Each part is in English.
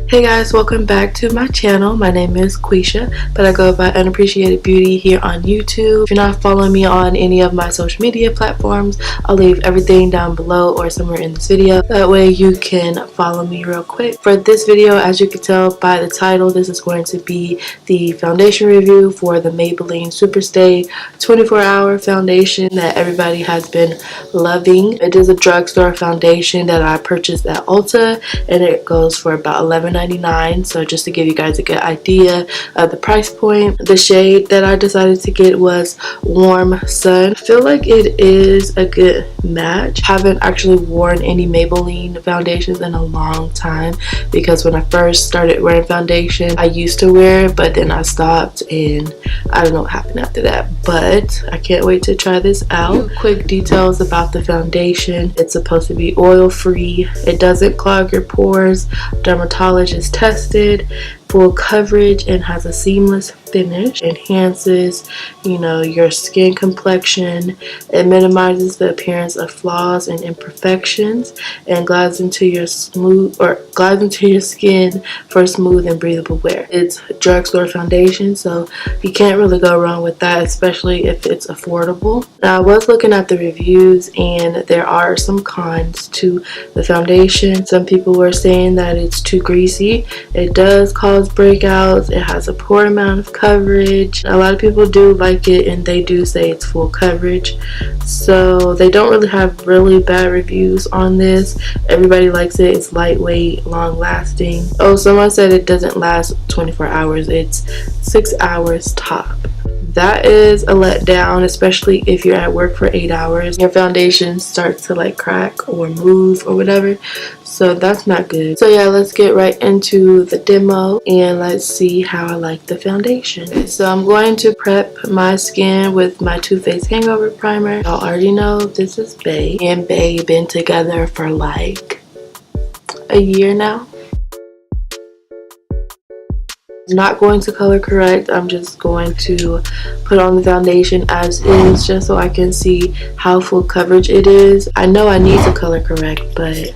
Hey guys, welcome back to my channel. My name is Quisha, but I go by Unappreciated Beauty here on YouTube. If you're not following me on any of my social media platforms, I'll leave everything down below or somewhere in this video. That way you can follow me real quick. For this video, as you can tell by the title, this is going to be the foundation review for the Maybelline Superstay 24-hour foundation that everybody has been loving. It is a drugstore foundation that I purchased at Ulta, and it goes for about $11.99. So just to give you guys a good idea of the price point, the shade that I decided to get was Warm Sun. I feel like it is a good match. Haven't actually worn any Maybelline foundations in a long time because when I first started wearing foundation, I used to wear it, but then I stopped and I don't know what happened after that. But I can't wait to try this out. Quick details about the foundation: it's supposed to be oil free, it doesn't clog your pores, dermatologist tested, full coverage, and has a seamless finish. Enhances, your skin complexion. It minimizes the appearance of flaws and imperfections, and glides into your skin for smooth and breathable wear. It's drugstore foundation, so you can't really go wrong with that, especially if it's affordable. Now, I was looking at the reviews, and there are some cons to the foundation. Some people were saying that it's too greasy. It does cause breakouts. It has a poor amount of coverage. A lot of people do like it, and they do say it's full coverage, so they don't really have really bad reviews on this. Everybody likes it. It's lightweight, long lasting. Oh, someone said it doesn't last 24 hours. It's 6 hours top. That is a letdown, especially if you're at work for 8 hours. Your foundation starts to like crack or move or whatever, so that's not good. So yeah, let's get right into the demo and let's see how I like the foundation. So I'm going to prep my skin with my Too Faced Hangover Primer. Y'all already know this is Bae, and Bae been together for like a year now. Not going to color correct. I'm just going to put on the foundation as is, just so I can see how full coverage it is. I know I need to color correct, but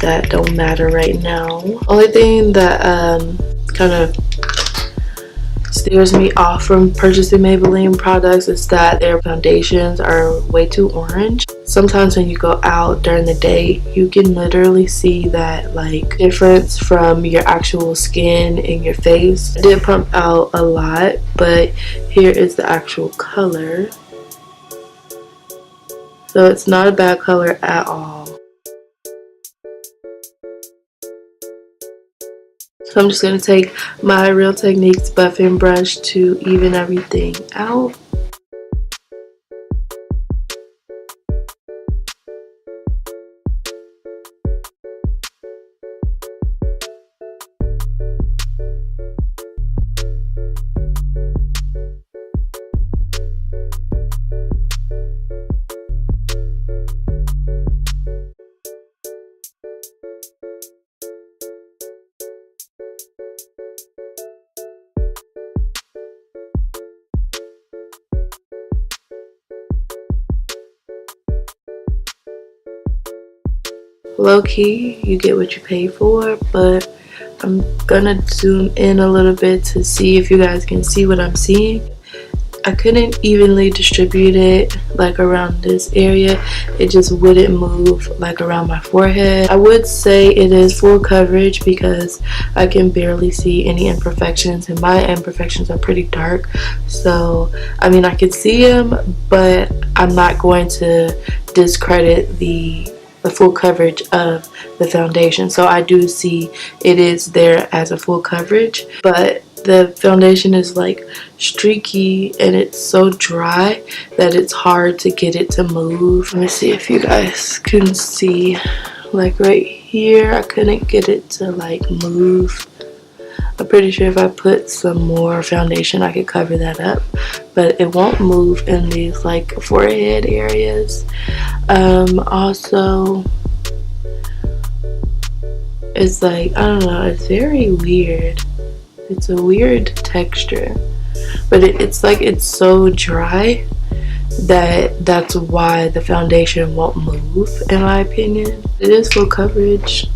that don't matter right now. Only thing that kind of steers me off from purchasing Maybelline products is that their foundations are way too orange. Sometimes when you go out during the day, you can literally see that like difference from your actual skin and your face. I did pump out a lot, but here is the actual color. So it's not a bad color at all. So I'm just going to take my Real Techniques buffing brush to even everything out. Low-key, you get what you pay for, but I'm gonna zoom in a little bit to see if you guys can see what I'm seeing. I couldn't evenly distribute it like around this area. It just wouldn't move like around my forehead. I would say it is full coverage because I can barely see any imperfections, and my imperfections are pretty dark. So I mean, I can see them, but I'm not going to discredit the full coverage of the foundation. So I do see it is there as a full coverage, but the foundation is like streaky and it's so dry that it's hard to get it to move. Let me see if you guys can see, like right here, I couldn't get it to like move. I'm pretty sure if I put some more foundation I could cover that up, but it won't move in these like forehead areas. Also, it's like, I don't know, it's very weird. It's a weird texture, but it's like it's so dry that's why the foundation won't move, in my opinion. It is full coverage.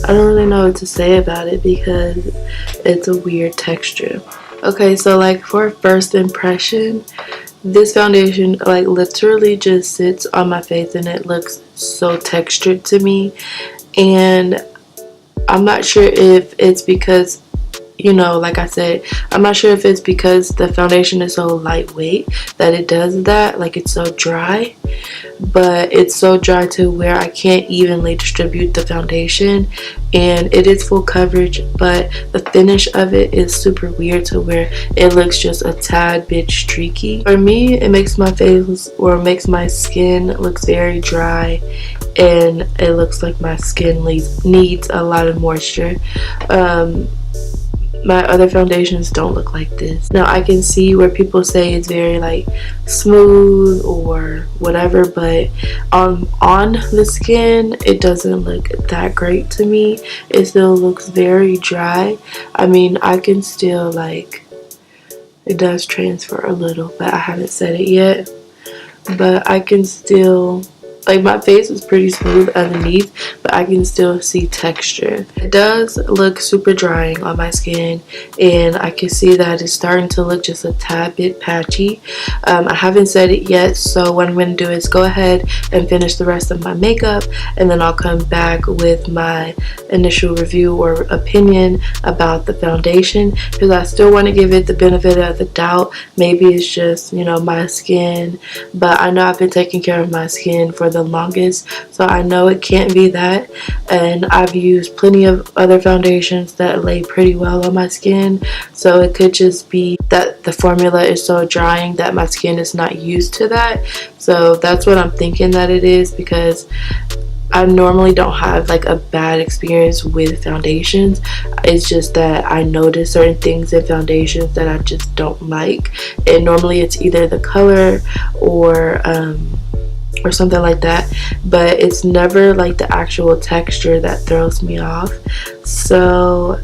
I don't really know what to say about it because it's a weird texture. Okay, so like for first impression, this foundation like literally just sits on my face and it looks so textured to me. And I'm not sure if it's because, you know, like I said, I'm not sure if it's because the foundation is so lightweight that it does that, like it's so dry, but it's so dry to where I can't evenly distribute the foundation, and it is full coverage, but the finish of it is super weird to where it looks just a tad bit streaky. For me, it makes my face, or makes my skin looks very dry, and it looks like my skin needs a lot of moisture. My other foundations don't look like this. Now I can see where people say it's very like smooth or whatever, but on the skin it doesn't look that great to me. It still looks very dry. I mean, I can still like, it does transfer a little, but I haven't said it yet. But I can still, like, my face is pretty smooth underneath, but I can still see texture. It does look super drying on my skin, and I can see that it's starting to look just a tad bit patchy. I haven't said it yet, so what I'm going to do is go ahead and finish the rest of my makeup, and then I'll come back with my initial review or opinion about the foundation, because I still want to give it the benefit of the doubt. Maybe it's just, you know, my skin, but I know I've been taking care of my skin for the longest, so I know it can't be that. And I've used plenty of other foundations that lay pretty well on my skin, so it could just be that the formula is so drying that my skin is not used to that. So that's what I'm thinking that it is, because I normally don't have like a bad experience with foundations. It's just that I notice certain things in foundations that I just don't like, and normally it's either the color or something like that, but it's never like the actual texture that throws me off. So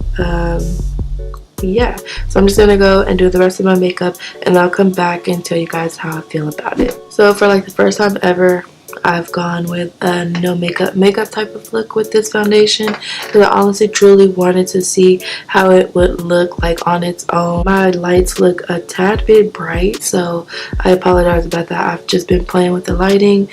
yeah, so I'm just gonna go and do the rest of my makeup, and I'll come back and tell you guys how I feel about it. So for like the first time ever, I've gone with a no makeup type of look with this foundation, because I honestly truly wanted to see how it would look like on its own. My lights look a tad bit bright, so I apologize about that. I've just been playing with the lighting,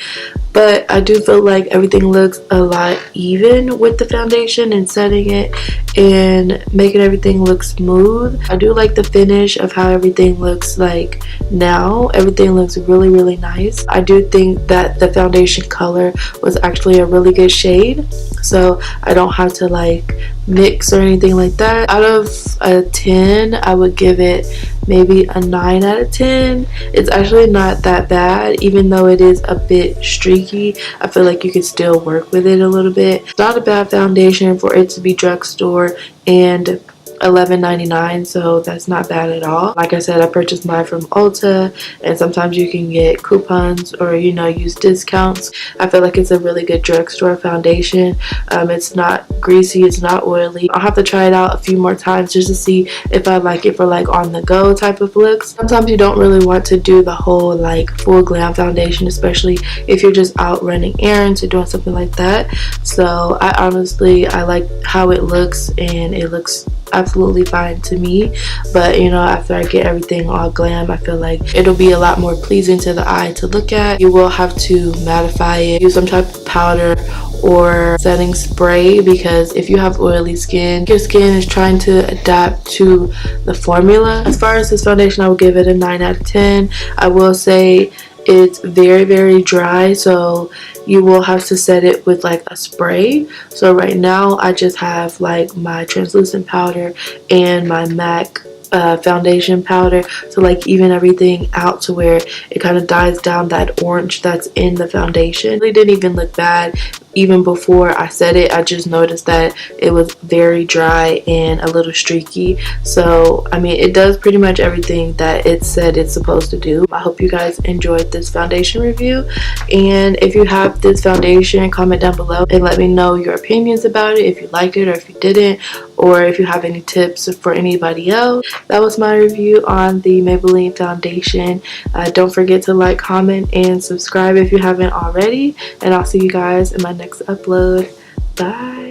but I do feel like everything looks a lot even with the foundation and setting it and making everything look smooth. I do like the finish of how everything looks like now. Everything looks really, really nice. I do think that the foundation color was actually a really good shade, so I don't have to like mix or anything like that. Out of a 10, I would give it maybe a 9 out of 10. It's actually not that bad, even though it is a bit streaky. I feel like you could still work with it a little bit. It's not a bad foundation for it to be drugstore and $11.99, so that's not bad at all. Like I said, I purchased mine from Ulta, and sometimes you can get coupons or, you know, use discounts. I feel like it's a really good drugstore foundation. It's not greasy, it's not oily. I'll have to try it out a few more times just to see if I like it for like on the go type of looks. Sometimes you don't really want to do the whole like full glam foundation, especially if you're just out running errands or doing something like that. So I like how it looks, and it looks absolutely fine to me. But you know, after I get everything all glam, I feel like it'll be a lot more pleasing to the eye to look at. You will have to mattify it, use some type of powder or setting spray, because if you have oily skin, your skin is trying to adapt to the formula. As far as this foundation, I would give it a 9 out of 10. I will say it's very, very dry, so you will have to set it with like a spray. So right now I just have like my translucent powder and my MAC foundation powder to like even everything out to where it kind of dyes down that orange that's in the foundation. It really didn't even look bad. Even before I set it, I just noticed that it was very dry and a little streaky. So I mean, it does pretty much everything that it said it's supposed to do. I hope you guys enjoyed this foundation review, and if you have this foundation, comment down below and let me know your opinions about it, if you liked it or if you didn't, or if you have any tips for anybody else. That was my review on the Maybelline foundation. Don't forget to like, comment, and subscribe if you haven't already, and I'll see you guys in my next upload. Bye.